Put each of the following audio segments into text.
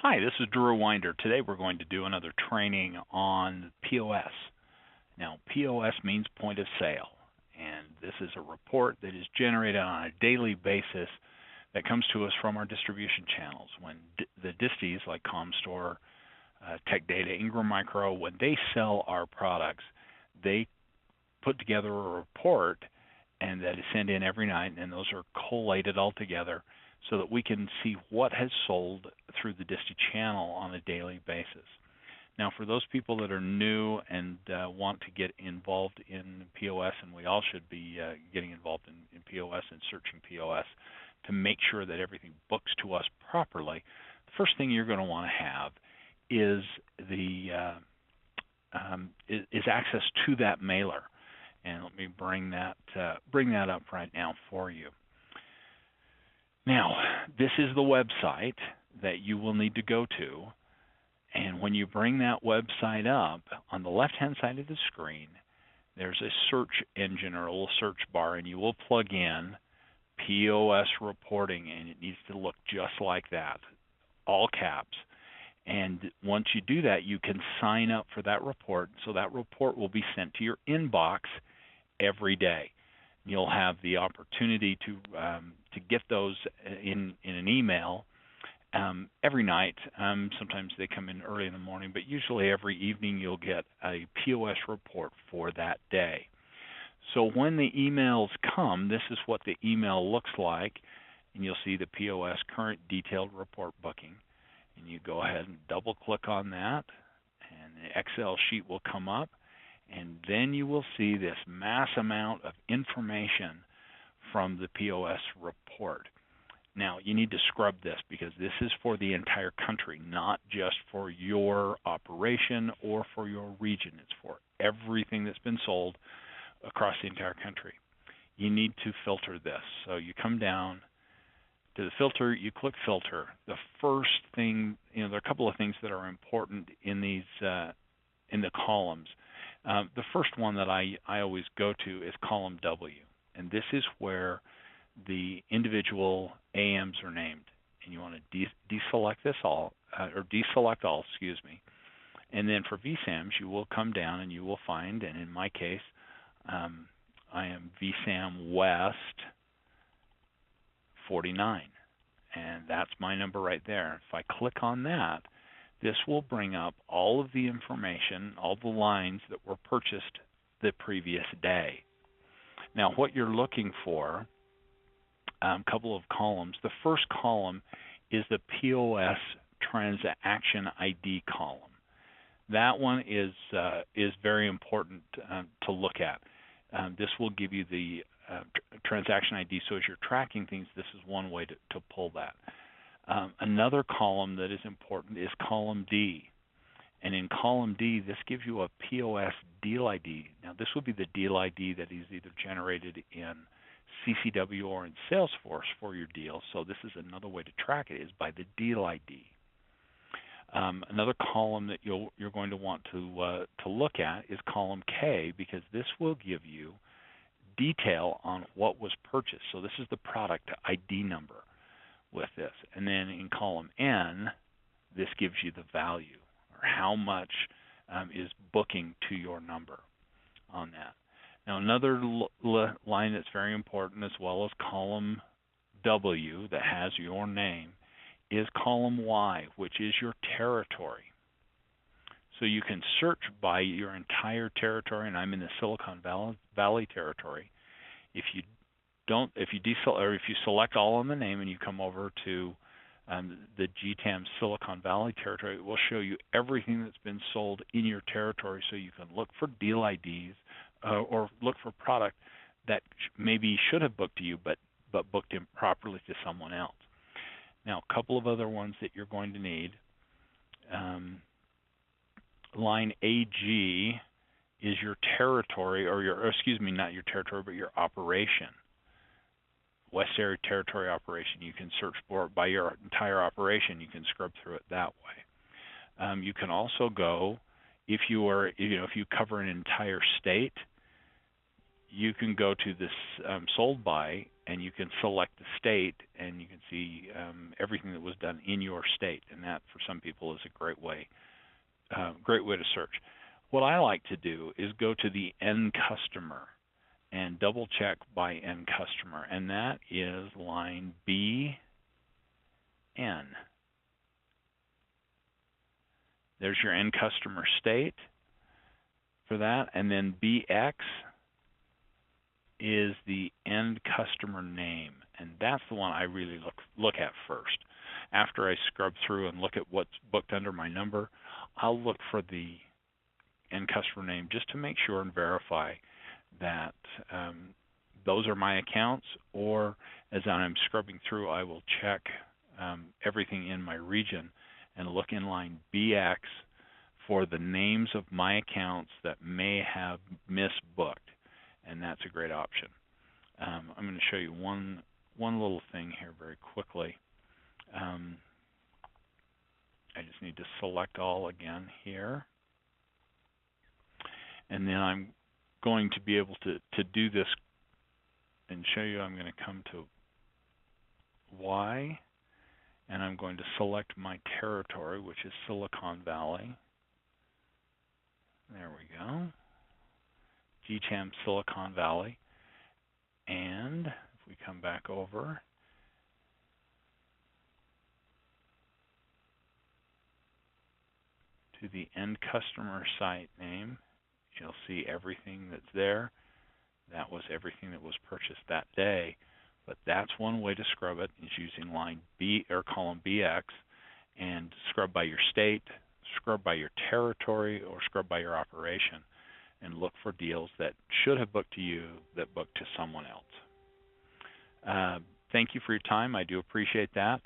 Hi, this is Dru Wynder. Today we're going to do another training on POS. Now, POS means point of sale, and this is a report that is generated on a daily basis that comes to us from our distribution channels. When the disties like Comstore, Tech Data, Ingram Micro, when they sell our products, they put together a report and that is sent in every night, and those are collated all together so that we can see what has sold through the distie channel on a daily basis. Now, for those people that are new and want to get involved in POS, and we all should be getting involved in POS and searching POS to make sure that everything books to us properly, the first thing you're going to want to have is is access to that mailer. And let me bring that up right now for you. Now, this is the website that you will need to go to, and when you bring that website up, on the left-hand side of the screen, there's a search engine or a little search bar, and you will plug in POS reporting, and it needs to look just like that, all caps. And once you do that, you can sign up for that report, so that report will be sent to your inbox every day. You'll have the opportunity to get those in an email every night. Sometimes they come in early in the morning, but usually every evening you'll get a POS report for that day. So when the emails come, this is what the email looks like, and you'll see the POS current detailed report booking. And you go ahead and double click on that, and the Excel sheet will come up. And then you will see this mass amount of information from the POS report. Now, you need to scrub this because this is for the entire country, not just for your operation or for your region. It's for everything that's been sold across the entire country. You need to filter this. So you come down to the filter, you click filter. The first thing, there are a couple of things that are important in these in the columns. The first one that I always go to is column W, and this is where the individual AMs are named. And you want to deselect this all, or deselect all, excuse me. And then for VSAMs, you will come down and you will find, and in my case, I am VSAM West 49, and that's my number right there. If I click on that, this will bring up all of the information, all the lines that were purchased the previous day. Now, what you're looking for, a couple of columns. The first column is the POS transaction ID column. That one is very important to look at. This will give you the transaction ID, so as you're tracking things, this is one way to pull that. Another column that is important is column D. And in column D, this gives you a POS deal ID. Now, this would be the deal ID that is either generated in CCW or in Salesforce for your deal. So this is another way to track it, is by the deal ID. Another column that you're going to want to look at is column K, because this will give you detail on what was purchased. So this is the product ID number with this. And then in column N, this gives you the value, or how much is booking to your number on that. Now, another line that's very important, as well as column W that has your name, is column Y, which is your territory. So you can search by your entire territory, and I'm in the Silicon Valley territory. If you select all on the name and you come over to the GTAM Silicon Valley territory, it will show you everything that's been sold in your territory, so you can look for deal IDs or look for product that maybe should have booked to you but booked improperly to someone else. Now, a couple of other ones that you're going to need. Line AG is your territory, not your territory, but your operation. West Area Territory Operation. You can search for it by your entire operation. You can scrub through it that way. You can also go, if you cover an entire state, you can go to this sold by, and you can select the state, and you can see everything that was done in your state, and that for some people is a great way to search. What I like to do is go to the end customer and double check by end customer, and that is line BN. There's your end customer state for that, and then BX is the end customer name, and that's the one I really look at first. After I scrub through and look at what's booked under my number, I'll look for the end customer name just to make sure and verify that those are my accounts, or as I'm scrubbing through, I will check everything in my region and look in line BX for the names of my accounts that may have misbooked, and that's a great option. I'm going to show you one little thing here very quickly. I just need to select all again here, and then I'm going to be able to do this and show you. I'm going to come to Y, and I'm going to select my territory, which is Silicon Valley. There we go. GTAM Silicon Valley. And if we come back over to the end customer site name, you'll see everything that's there. That was everything that was purchased that day. But that's one way to scrub it, is using line B or column BX, and scrub by your state, scrub by your territory, or scrub by your operation, and look for deals that should have booked to you that booked to someone else. Thank you for your time. I do appreciate that.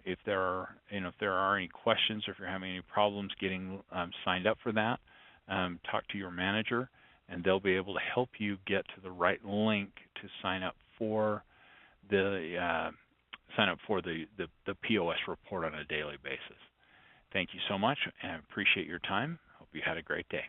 If there are any questions, or if you're having any problems getting signed up for that, talk to your manager, and they'll be able to help you get to the right link to sign up for the POS report on a daily basis. Thank you so much, and I appreciate your time. Hope you had a great day.